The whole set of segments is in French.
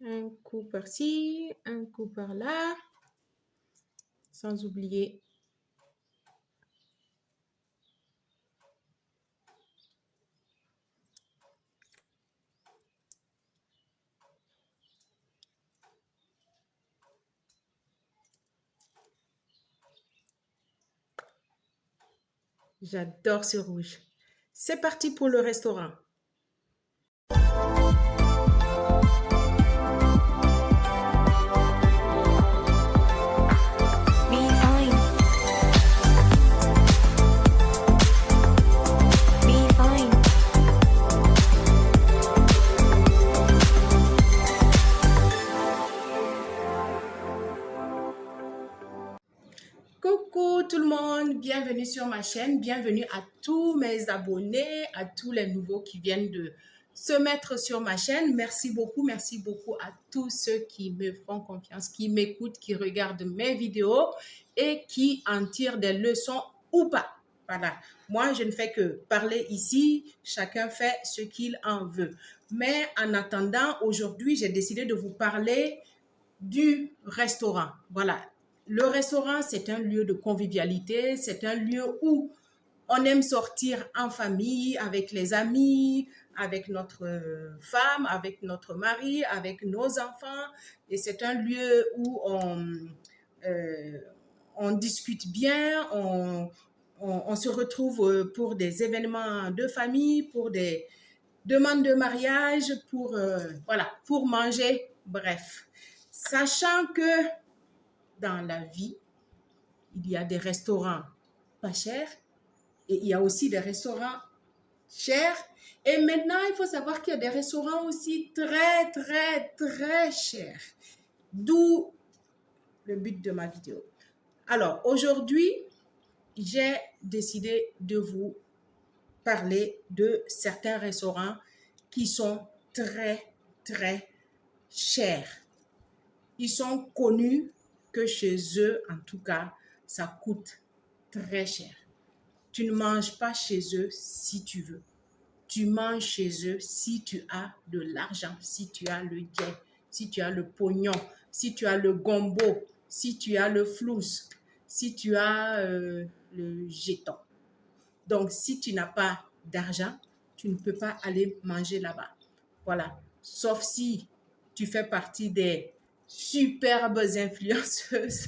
Un coup par-ci, un coup par-là, sans oublier. J'adore ce rouge. C'est parti pour le restaurant. Be fine. Be fine. Coucou tout le monde, bienvenue sur ma chaîne, bienvenue à tous mes abonnés, à tous les nouveaux qui viennent de se mettre sur ma chaîne. Merci beaucoup à tous ceux qui me font confiance, qui m'écoutent, qui regardent mes vidéos et qui en tirent des leçons ou pas. Voilà, moi je ne fais que parler ici, chacun fait ce qu'il en veut. Mais en attendant, aujourd'hui j'ai décidé de vous parler du restaurant. Voilà, le restaurant, c'est un lieu de convivialité, c'est un lieu où on aime sortir en famille, avec les amis, avec notre femme, avec notre mari, avec nos enfants. Et c'est un lieu où on discute bien, on se retrouve pour des événements de famille, pour des demandes de mariage, voilà, pour manger, bref. Sachant que dans la vie, il y a des restaurants pas chers et il y a aussi des restaurants chers. Et maintenant, il faut savoir qu'il y a des restaurants aussi très, très, très chers. D'où le but de ma vidéo. Alors, aujourd'hui, j'ai décidé de vous parler de certains restaurants qui sont très, très chers. Ils sont connus que chez eux, en tout cas, ça coûte très cher. Tu ne manges pas chez eux si tu veux. Tu manges chez eux si tu as de l'argent, si tu as le gain, si tu as le pognon, si tu as le gombo, si tu as le flous, si tu as le jeton. Donc, si tu n'as pas d'argent, tu ne peux pas aller manger là-bas. Voilà. Sauf si tu fais partie des superbes influenceuses.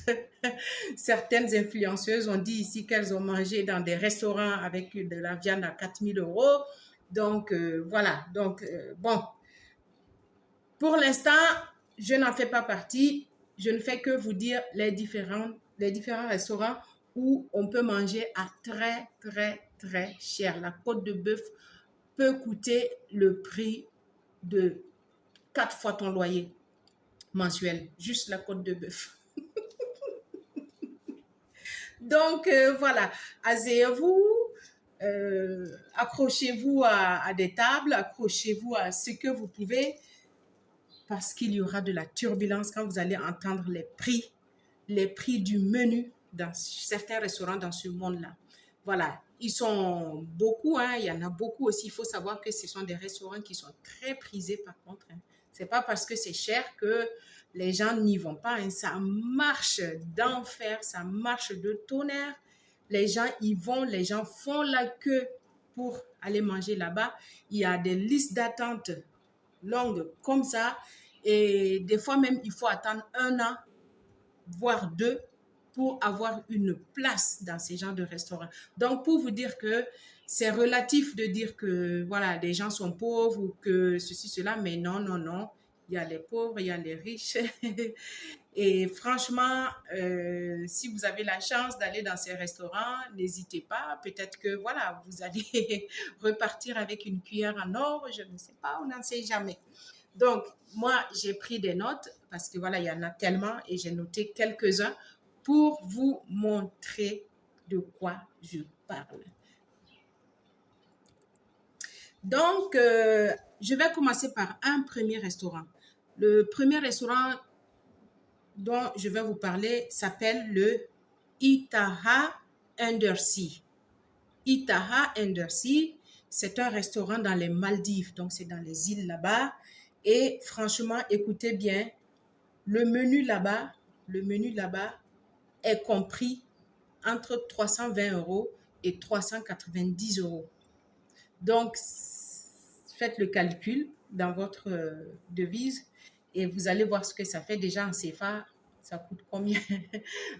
Certaines influenceuses ont dit ici qu'elles ont mangé dans des restaurants avec de la viande à 4000 euros. Donc, voilà. Donc, bon, pour l'instant, je n'en fais pas partie. Je ne fais que vous dire les différents restaurants où on peut manger à très, très, très cher. La côte de bœuf peut coûter le prix de 4 fois ton loyer mensuel. Juste la côte de bœuf. Donc, voilà. Asseyez-vous. Accrochez-vous à des tables. Accrochez-vous à ce que vous pouvez. Parce qu'il y aura de la turbulence quand vous allez entendre les prix du menu dans certains restaurants dans ce monde-là. Voilà, ils sont beaucoup, hein, il y en a beaucoup aussi. Il faut savoir que ce sont des restaurants qui sont très prisés par contre. Hein. C'est pas parce que c'est cher que les gens n'y vont pas. Hein. Ça marche d'enfer, ça marche de tonnerre. Les gens y vont, les gens font la queue pour aller manger là-bas. Il y a des listes d'attente longues comme ça. Et des fois même, il faut attendre 1 an, voire 2, pour avoir une place dans ces genres de restaurants. Donc, pour vous dire que c'est relatif de dire que, voilà, des gens sont pauvres ou que ceci, cela, mais non, non, non. Il y a les pauvres, il y a les riches. Et franchement, si vous avez la chance d'aller dans ces restaurants, n'hésitez pas. Peut-être que, voilà, vous allez repartir avec une cuillère en or. Je ne sais pas, on n'en sait jamais. Donc, moi, j'ai pris des notes parce que, voilà, il y en a tellement et j'ai noté quelques-uns pour vous montrer de quoi je parle. Donc, je vais commencer par un premier restaurant. Le premier restaurant dont je vais vous parler s'appelle le Itaha Undersea. Itaha Undersea, c'est un restaurant dans les Maldives, donc c'est dans les îles là-bas. Et franchement, écoutez bien, le menu là-bas est compris entre 320 € et 390 €. Donc, faites le calcul dans votre devise et vous allez voir ce que ça fait déjà en CFA. Ça coûte combien?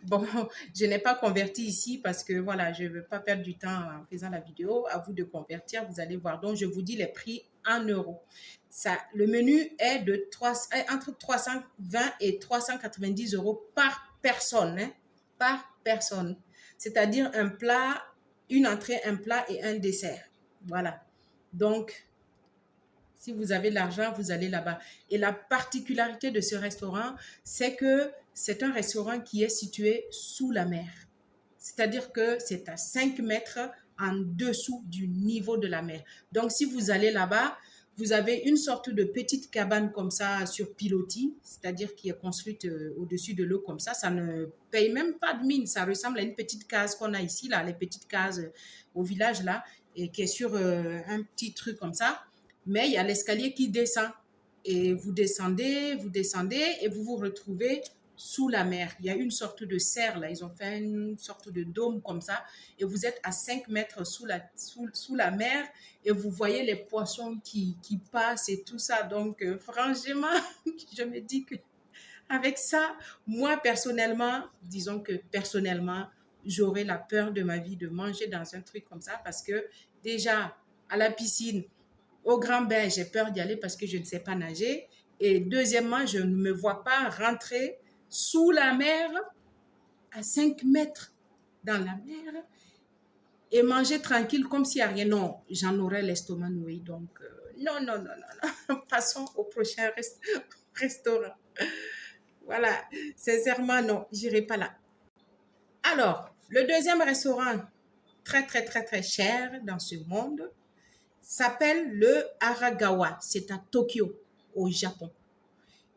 Bon, je n'ai pas converti ici parce que voilà, je ne veux pas perdre du temps en faisant la vidéo. À vous de convertir, vous allez voir. Donc, je vous dis les prix en euros. Ça, le menu est entre 320 et 390 € par personne, hein, par personne. C'est-à-dire un plat, une entrée, un plat et un dessert. Voilà. Donc, si vous avez l'argent, vous allez là-bas. Et la particularité de ce restaurant, c'est que c'est un restaurant qui est situé sous la mer. C'est-à-dire que c'est à 5 mètres en dessous du niveau de la mer. Donc, si vous allez là-bas, vous avez une sorte de petite cabane comme ça sur pilotis, c'est-à-dire qui est construite au-dessus de l'eau comme ça. Ça ne paye même pas de mine. Ça ressemble à une petite case qu'on a ici, là, les petites cases au village, là, et qui est sur un petit truc comme ça. Mais il y a l'escalier qui descend. Et vous descendez et vous vous retrouvez sous la mer. Il y a une sorte de serre là, ils ont fait une sorte de dôme comme ça et vous êtes à 5 mètres sous la mer et vous voyez les poissons qui passent et tout ça. Donc franchement, je me dis que avec ça, moi personnellement, disons que personnellement, j'aurais la peur de ma vie de manger dans un truc comme ça parce que déjà à la piscine, au grand bain, j'ai peur d'y aller parce que je ne sais pas nager. Et deuxièmement, je ne me vois pas rentrer sous la mer à 5 mètres dans la mer et manger tranquille comme s'il n'y a rien. Non, j'en aurais l'estomac noué. Donc, non, non, non, non, non. Passons au prochain restaurant. Voilà, sincèrement, non, j'irai pas là. Alors, le deuxième restaurant très, très, très, très cher dans ce monde s'appelle le Aragawa. C'est à Tokyo, au Japon.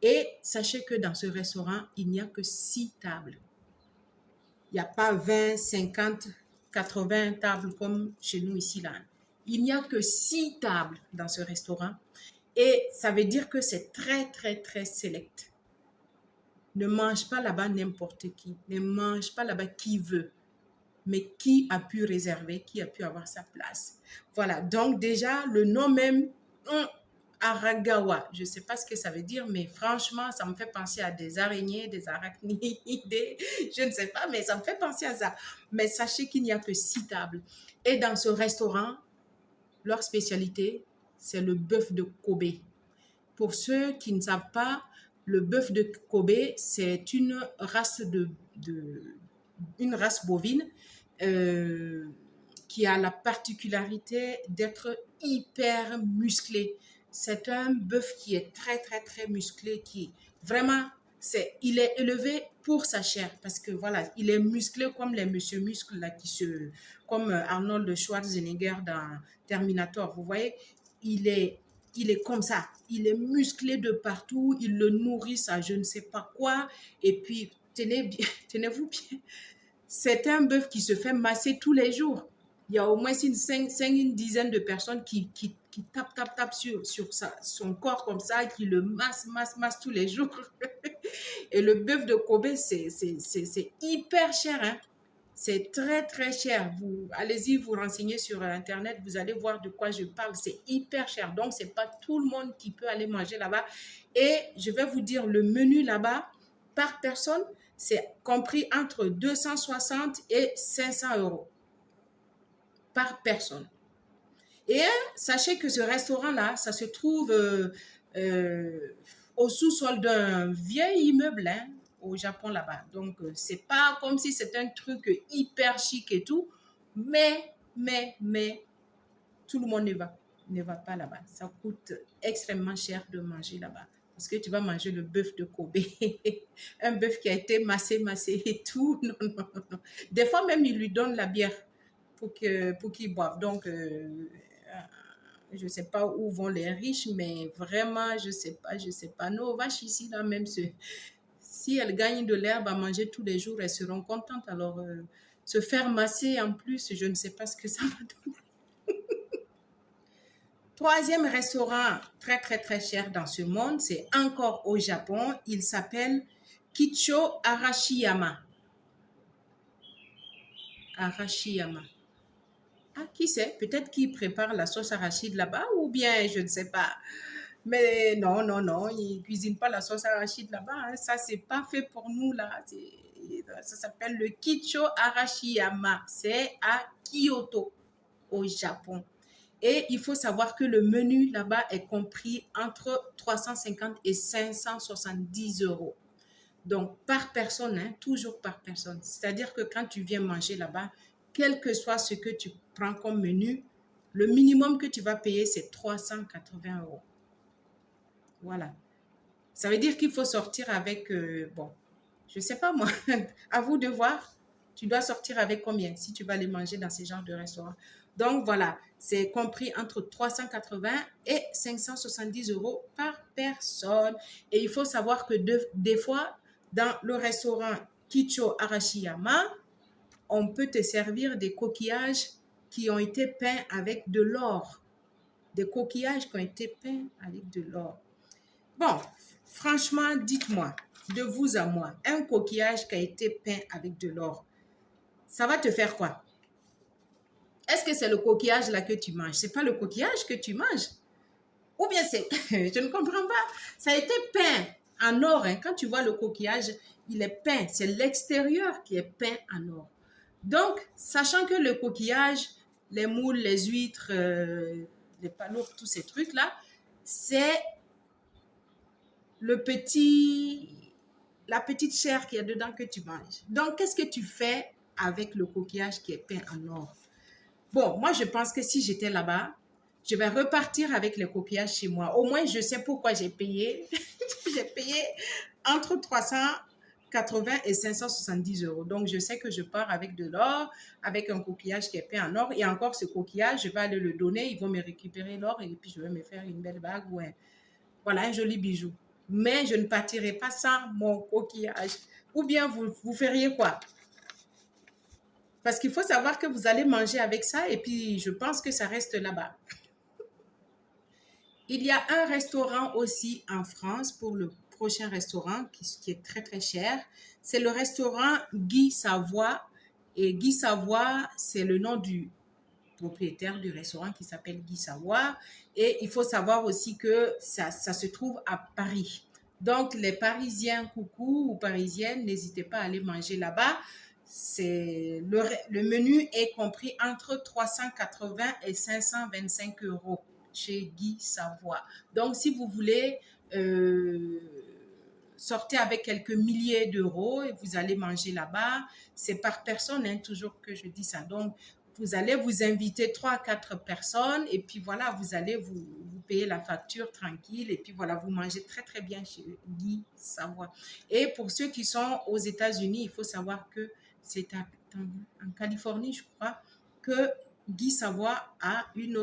Et sachez que dans ce restaurant, il n'y a que 6 tables. Il n'y a pas 20, 50, 80 tables comme chez nous ici, là. Il n'y a que 6 tables dans ce restaurant. Et ça veut dire que c'est très, très, très select. Ne mange pas là-bas n'importe qui. Ne mange pas là-bas qui veut. Mais qui a pu réserver, qui a pu avoir sa place. Voilà, donc déjà, le nom même, Aragawa, je ne sais pas ce que ça veut dire, mais franchement, ça me fait penser à des araignées, des arachnides, je ne sais pas, mais ça me fait penser à ça. Mais sachez qu'il n'y a que 6 tables. Et dans ce restaurant, leur spécialité, c'est le bœuf de Kobe. Pour ceux qui ne savent pas, le bœuf de Kobe, c'est une race une race bovine qui a la particularité d'être hyper musclé. C'est un bœuf qui est très, très, très musclé, qui vraiment, il est élevé pour sa chair parce que voilà, il est musclé comme les monsieur muscles là, comme Arnold Schwarzenegger dans Terminator. Vous voyez, il est comme ça. Il est musclé de partout. Il le nourrissent à je ne sais pas quoi. Et puis, tenez-vous bien. C'est un bœuf qui se fait masser tous les jours. Il y a au moins une dizaine de personnes qui tapent sur son corps comme ça, qui le massent tous les jours. Et le bœuf de Kobe, c'est hyper cher, hein. C'est très, très cher. Allez-y, vous renseignez sur Internet, vous allez voir de quoi je parle. C'est hyper cher. Donc, ce n'est pas tout le monde qui peut aller manger là-bas. Et je vais vous dire, le menu là-bas, par personne, c'est compris entre 260 et 500 € par personne. Et sachez que ce restaurant-là, ça se trouve au sous-sol d'un vieil immeuble, hein, au Japon là-bas. Donc, c'est pas comme si c'était un truc hyper chic et tout, mais, tout le monde ne va pas là-bas. Ça coûte extrêmement cher de manger là-bas. Parce que tu vas manger le bœuf de Kobe, un bœuf qui a été massé et tout. Non, non, non. Des fois même, ils lui donnent la bière pour qu'il boive. Donc, je ne sais pas où vont les riches, mais vraiment, je ne sais pas. Nos vaches ici, là, même, si elles gagnent de l'herbe à manger tous les jours, elles seront contentes. Alors, se faire masser en plus, je ne sais pas ce que ça va donner. Troisième restaurant très, très, très cher dans ce monde, c'est encore au Japon. Il s'appelle Kicho Arashiyama. Arashiyama. Ah, qui sait? Peut-être qu'ils préparent la sauce arachide là-bas ou bien je ne sais pas. Mais non, non, non, ils ne cuisinent pas la sauce arachide là-bas, hein. Ça, c'est pas fait pour nous là. Ça s'appelle le Kicho Arashiyama. C'est à Kyoto, au Japon. Et il faut savoir que le menu là-bas est compris entre 350 et 570 euros. Donc, par personne, hein, toujours par personne. C'est-à-dire que quand tu viens manger là-bas, quel que soit ce que tu prends comme menu, le minimum que tu vas payer, c'est 380 euros. Voilà. Ça veut dire qu'il faut sortir avec, bon, je ne sais pas moi, à vous de voir. Tu dois sortir avec combien si tu vas aller manger dans ces genres de restaurants. Donc voilà, c'est compris entre 380 et 570 euros par personne. Et il faut savoir que des fois, dans le restaurant Kicho Arashiyama, on peut te servir des coquillages qui ont été peints avec de l'or. Des coquillages qui ont été peints avec de l'or. Bon, franchement, dites-moi, de vous à moi, un coquillage qui a été peint avec de l'or, ça va te faire quoi? Est-ce que c'est le coquillage là que tu manges? C'est pas le coquillage que tu manges? Ou bien c'est... Je ne comprends pas. Ça a été peint en or, hein. Quand tu vois le coquillage, il est peint. C'est l'extérieur qui est peint en or. Donc, sachant que le coquillage, les moules, les huîtres, les palourdes, tous ces trucs-là, c'est la petite chair qu'il y a dedans que tu manges. Donc, qu'est-ce que tu fais avec le coquillage qui est peint en or? Bon, moi, je pense que si j'étais là-bas, je vais repartir avec les coquillages chez moi. Au moins, je sais pourquoi j'ai payé. J'ai payé entre 380 et 570 euros. Donc, je sais que je pars avec de l'or, avec un coquillage qui est peint en or. Et encore, ce coquillage, je vais aller le donner. Ils vont me récupérer l'or et puis je vais me faire une belle bague ou voilà, un joli bijou. Mais je ne partirai pas sans mon coquillage. Ou bien vous feriez quoi? Parce qu'il faut savoir que vous allez manger avec ça et puis je pense que ça reste là-bas. Il y a un restaurant aussi en France pour le prochain restaurant qui est très très cher. C'est le restaurant Guy Savoie. Et Guy Savoie, c'est le nom du propriétaire du restaurant qui s'appelle Guy Savoie. Et il faut savoir aussi que ça se trouve à Paris. Donc, les Parisiens, coucou, ou Parisiennes, n'hésitez pas à aller manger là-bas. Le menu est compris entre 380 et 525 euros chez Guy Savoie. Donc, si vous voulez sortir avec quelques milliers d'euros et vous allez manger là-bas, c'est par personne, hein, toujours que je dis ça. Donc, vous allez vous inviter 3 à 4 personnes et puis voilà, vous allez vous payer la facture tranquille et puis voilà, vous mangez très très bien chez Guy Savoie. Et pour ceux qui sont aux États-Unis, il faut savoir que c'est en Californie, je crois, que Guy Savoie a un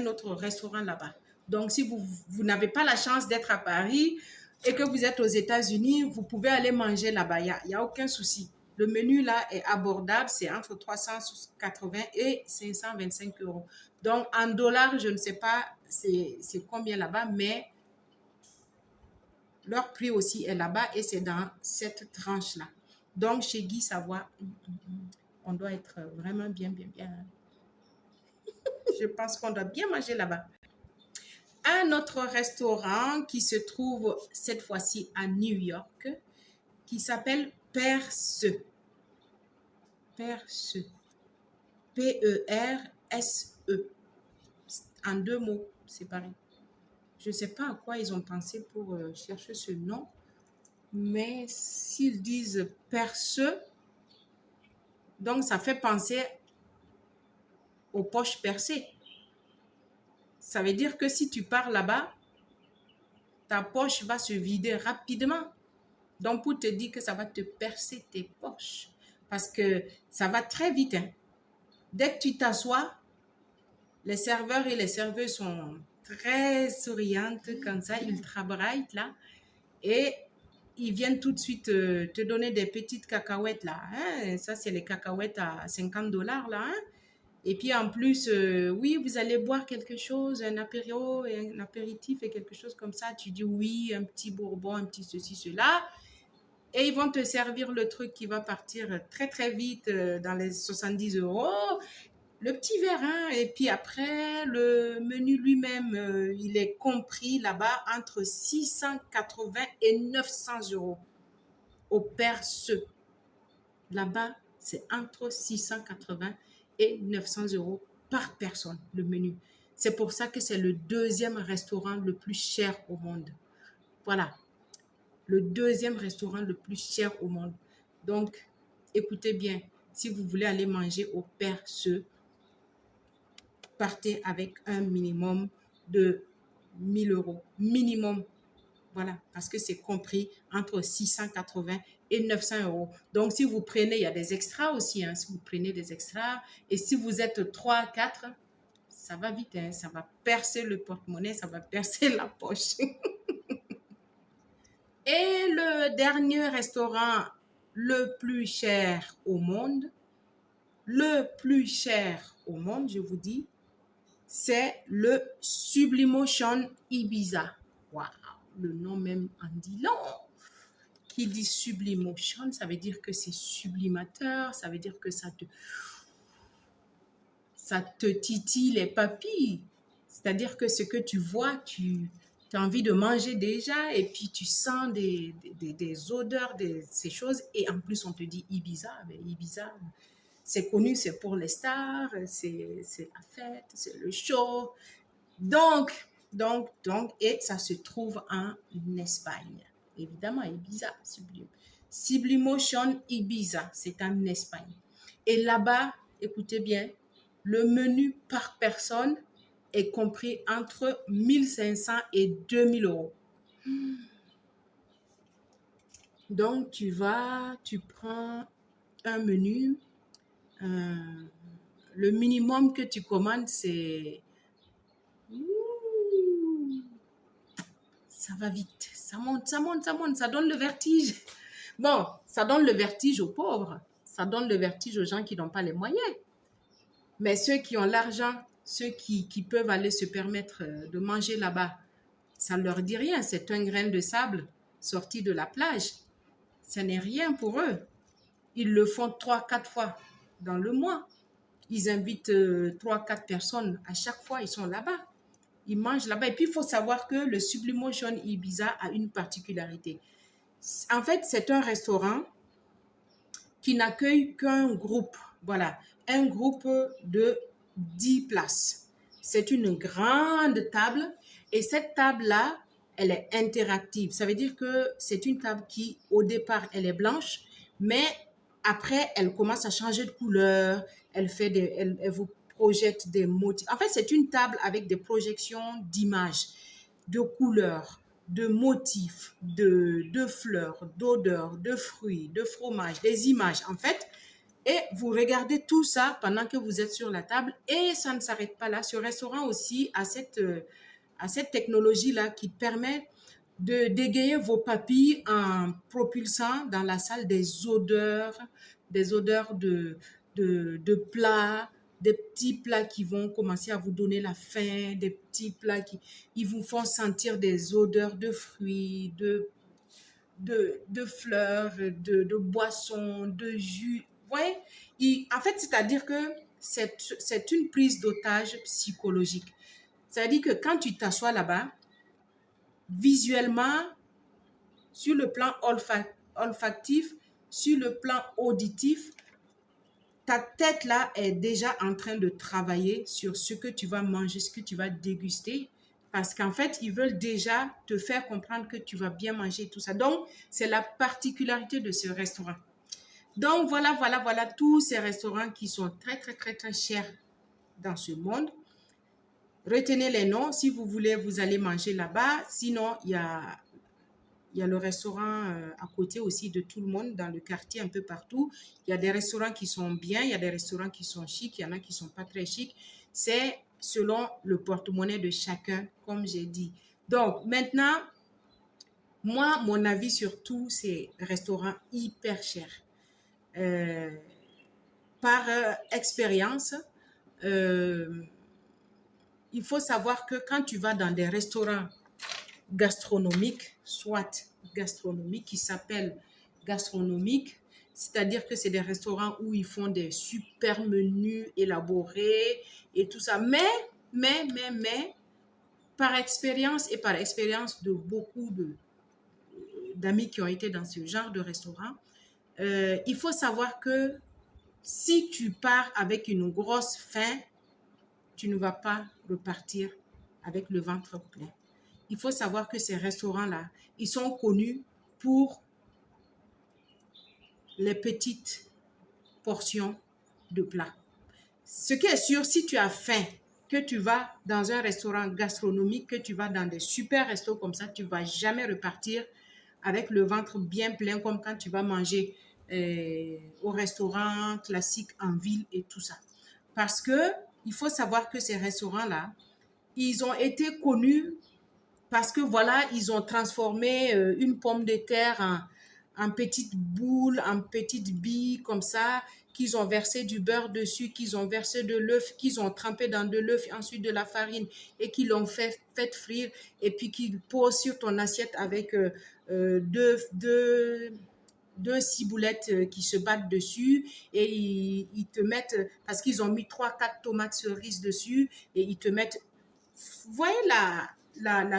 autre restaurant là-bas. Donc, si vous n'avez pas la chance d'être à Paris et que vous êtes aux États-Unis, vous pouvez aller manger là-bas. Il y a aucun souci. Le menu là est abordable, c'est entre 380 et 525 euros. Donc, en dollars, je ne sais pas c'est combien là-bas, mais leur prix aussi est là-bas et c'est dans cette tranche-là. Donc, chez Guy Savoie, on doit être vraiment bien, bien, bien. Je pense qu'on doit bien manger là-bas. Un autre restaurant qui se trouve cette fois-ci à New York, qui s'appelle Perse. Perse. P-E-R-S-E. En 2 mots séparés. Je ne sais pas à quoi ils ont pensé pour chercher ce nom, mais s'ils disent Perse, donc ça fait penser aux poches percées. Ça veut dire que si tu pars là-bas, ta poche va se vider rapidement. Donc, pour te dire que ça va te percer tes poches. Parce que ça va très vite, hein. Dès que tu t'assois, les serveurs et les serveuses sont très souriantes comme ça, ultra bright là. Et ils viennent tout de suite te donner des petites cacahuètes là. Hein? Ça, c'est les cacahuètes à 50 $ là. Hein? Et puis en plus, oui, vous allez boire quelque chose, un apéro, un apéritif et quelque chose comme ça. Tu dis oui, un petit bourbon, un petit ceci, cela. Et ils vont te servir le truc qui va partir très très vite dans les 70 euros. Le petit verre, hein. Et puis après, le menu lui-même, il est compris là-bas entre 680 et 900 euros au perce. Là-bas, c'est entre 680 et 900 euros par personne, le menu. C'est pour ça que c'est le deuxième restaurant le plus cher au monde. Voilà, le deuxième restaurant le plus cher au monde. Donc, écoutez bien, si vous voulez aller manger au Perce, partez avec un minimum de 1000 euros. Minimum. Voilà, parce que c'est compris entre 680 et 900 euros. Donc, si vous prenez, il y a des extras aussi, hein, si vous prenez des extras. Et si vous êtes 3, 4, ça va vite, hein, ça va percer le porte-monnaie, ça va percer la poche. Et le dernier restaurant le plus cher au monde, je vous dis, c'est le Sublimotion Ibiza. Waouh, le nom même en dit long. Qui dit Sublimotion, ça veut dire que c'est sublimateur, ça veut dire que ça te titille les papilles. C'est-à-dire que ce que tu vois, tu as envie de manger déjà et puis tu sens des odeurs de ces choses. Et en plus, on te dit Ibiza. Mais Ibiza, c'est connu, c'est pour les stars, c'est la fête, c'est le show. Et ça se trouve en Espagne. Évidemment, Ibiza, Sublimotion Ibiza, c'est en Espagne. Et là-bas, écoutez bien, le menu par personne est compris entre 1500 et 2000 euros. Donc, tu prends un menu. Le minimum que tu commandes, c'est... Ça va vite. Ça monte, ça monte, ça monte. Ça donne le vertige. Bon, ça donne le vertige aux pauvres. Ça donne le vertige aux gens qui n'ont pas les moyens. Mais ceux qui ont l'argent, ceux qui peuvent aller se permettre de manger là-bas, ça ne leur dit rien. C'est un grain de sable sorti de la plage. Ce n'est rien pour eux. Ils le font 3, 4 fois dans le mois. Ils invitent 3, 4 personnes. À chaque fois, ils sont là-bas. Ils mangent là-bas. Et puis, il faut savoir que le Sublimotion Ibiza a une particularité. En fait, c'est un restaurant qui n'accueille qu'un groupe. Voilà, un groupe de 10 places. C'est une grande table et cette table-là, elle est interactive. Ça veut dire que c'est une table qui, au départ, elle est blanche, mais après, elle commence à changer de couleur. Elle vous projette des motifs. En fait, c'est une table avec des projections d'images, de couleurs, de motifs, de fleurs, d'odeurs, de fruits, de fromages, des images en fait. Et vous regardez tout ça pendant que vous êtes sur la table et ça ne s'arrête pas là. Ce restaurant aussi a cette technologie-là qui permet de dégayer vos papilles en propulsant dans la salle des odeurs de plats, des petits plats qui vont commencer à vous donner la faim, des petits plats qui ils vous font sentir des odeurs de fruits, de fleurs, de boissons, de jus. Vous voyez? En fait, c'est-à-dire que c'est une prise d'otage psychologique. C'est-à-dire que quand tu t'assois là-bas, visuellement, sur le plan olfactif, sur le plan auditif, ta tête là est déjà en train de travailler sur ce que tu vas manger, ce que tu vas déguster. Parce qu'en fait, ils veulent déjà te faire comprendre que tu vas bien manger tout ça. Donc, c'est la particularité de ce restaurant. Donc, voilà tous ces restaurants qui sont très, très, très, très chers dans ce monde. Retenez les noms. Si vous voulez, vous allez manger là-bas. Sinon, il y a le restaurant à côté aussi de tout le monde, dans le quartier, un peu partout. Il y a des restaurants qui sont bien, il y a des restaurants qui sont chics, il y en a qui ne sont pas très chics. C'est selon le porte-monnaie de chacun, comme j'ai dit. Donc, maintenant, moi, mon avis sur tous ces restaurants hyper chers. Par expérience, il faut savoir que quand tu vas dans des restaurants gastronomiques, soit gastronomiques, qui s'appellent gastronomiques, c'est-à-dire que c'est des restaurants où ils font des super menus élaborés et tout ça. Mais, par expérience et par expérience de beaucoup d'amis qui ont été dans ce genre de restaurant, il faut savoir que si tu pars avec une grosse faim, tu ne vas pas repartir avec le ventre plein. Il faut savoir que ces restaurants-là, ils sont connus pour les petites portions de plats. Ce qui est sûr, si tu as faim, que tu vas dans un restaurant gastronomique, que tu vas dans des super restos comme ça, tu ne vas jamais repartir avec le ventre bien plein comme quand tu vas manger au restaurant classique en ville et tout ça. Parce que il faut savoir que ces restaurants-là, ils ont été connus parce que voilà, ils ont transformé une pomme de terre en petites boules, en petites billes comme ça, qu'ils ont versé du beurre dessus, qu'ils ont versé de l'œuf, qu'ils ont trempé dans de l'œuf, ensuite de la farine et qu'ils l'ont fait frire et puis qu'ils posent sur ton assiette avec deux ciboulettes qui se battent dessus et ils te mettent, parce qu'ils ont mis 3-4 tomates cerises dessus et ils te mettent, vous voyez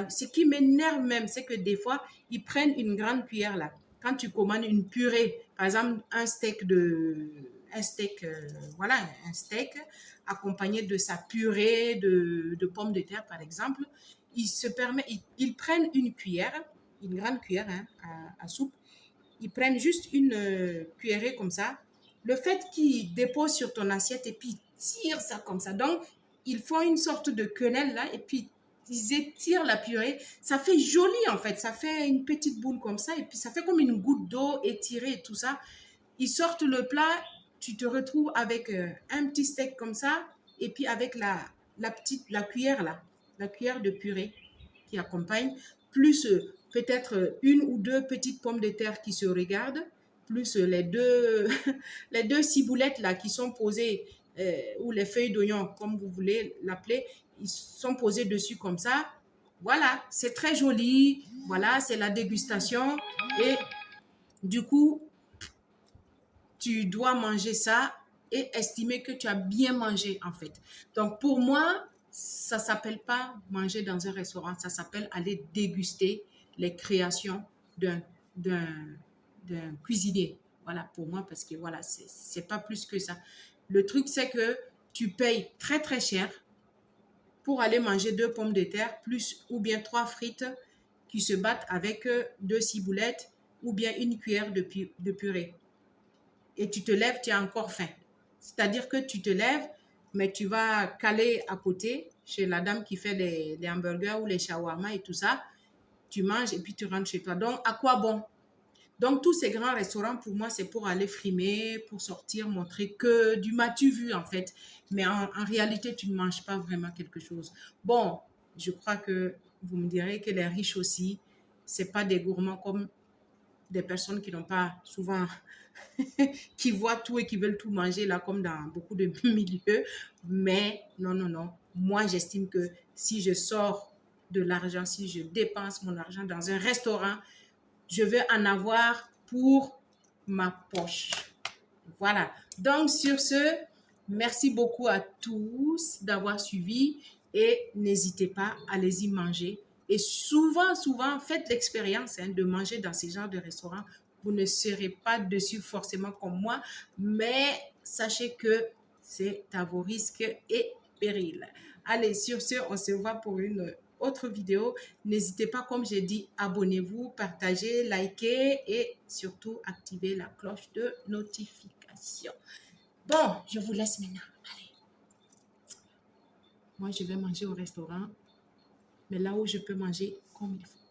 ce qui m'énerve même, c'est que des fois, ils prennent une grande cuillère là. Quand tu commandes une purée, par exemple, un steak, voilà, un steak accompagné de sa purée de pommes de terre, par exemple, ils prennent une cuillère, une grande cuillère hein, à soupe, ils prennent juste une cuillerée comme ça. Le fait qu'ils déposent sur ton assiette et puis ils tirent ça comme ça. Donc, ils font une sorte de quenelle là et puis ils étirent la purée. Ça fait joli en fait. Ça fait une petite boule comme ça et puis ça fait comme une goutte d'eau étirée et tout ça. Ils sortent le plat, tu te retrouves avec un petit steak comme ça et puis avec la cuillère là, la cuillère de purée qui accompagne, plus peut-être une ou deux petites pommes de terre qui se regardent, plus les deux ciboulettes là qui sont posées, ou les feuilles d'oignon, comme vous voulez l'appeler, ils sont posés dessus comme ça. Voilà, c'est très joli. Voilà, c'est la dégustation. Et du coup, tu dois manger ça et estimer que tu as bien mangé en fait. Donc pour moi, ça s'appelle pas manger dans un restaurant, ça s'appelle aller déguster les créations d'un cuisinier. Voilà pour moi parce que voilà, c'est pas plus que ça. Le truc c'est que tu payes très très cher pour aller manger 2 pommes de terre plus ou bien 3 frites qui se battent avec 2 ciboulettes ou bien une cuillère de purée. Et tu te lèves, tu as encore faim. C'est-à-dire que tu te lèves, mais tu vas caler à côté chez la dame qui fait les hamburgers ou les shawarma et tout ça. Tu manges et puis tu rentres chez toi. Donc, à quoi bon? Donc, tous ces grands restaurants, pour moi, c'est pour aller frimer, pour sortir, montrer que du m'as-tu vu, en fait. Mais en réalité, tu ne manges pas vraiment quelque chose. Bon, je crois que vous me direz que les riches aussi, c'est pas des gourmands comme des personnes qui n'ont pas souvent, qui voient tout et qui veulent tout manger, là, comme dans beaucoup de milieux. Mais non, non, non. Moi, j'estime que si je sors de l'argent, si je dépense mon argent dans un restaurant, je veux en avoir pour ma poche. Voilà. Donc, sur ce, merci beaucoup à tous d'avoir suivi et n'hésitez pas, allez-y manger. Et souvent, faites l'expérience de manger dans ces genres de restaurants. Vous ne serez pas dessus forcément comme moi, mais sachez que c'est à vos risques et périls. Allez, sur ce, on se voit pour une autre vidéo. N'hésitez pas, comme j'ai dit, abonnez-vous, partagez, likez et surtout activez la cloche de notification. Bon, je vous laisse maintenant. Allez. Moi, je vais manger au restaurant, mais là où je peux manger comme il faut.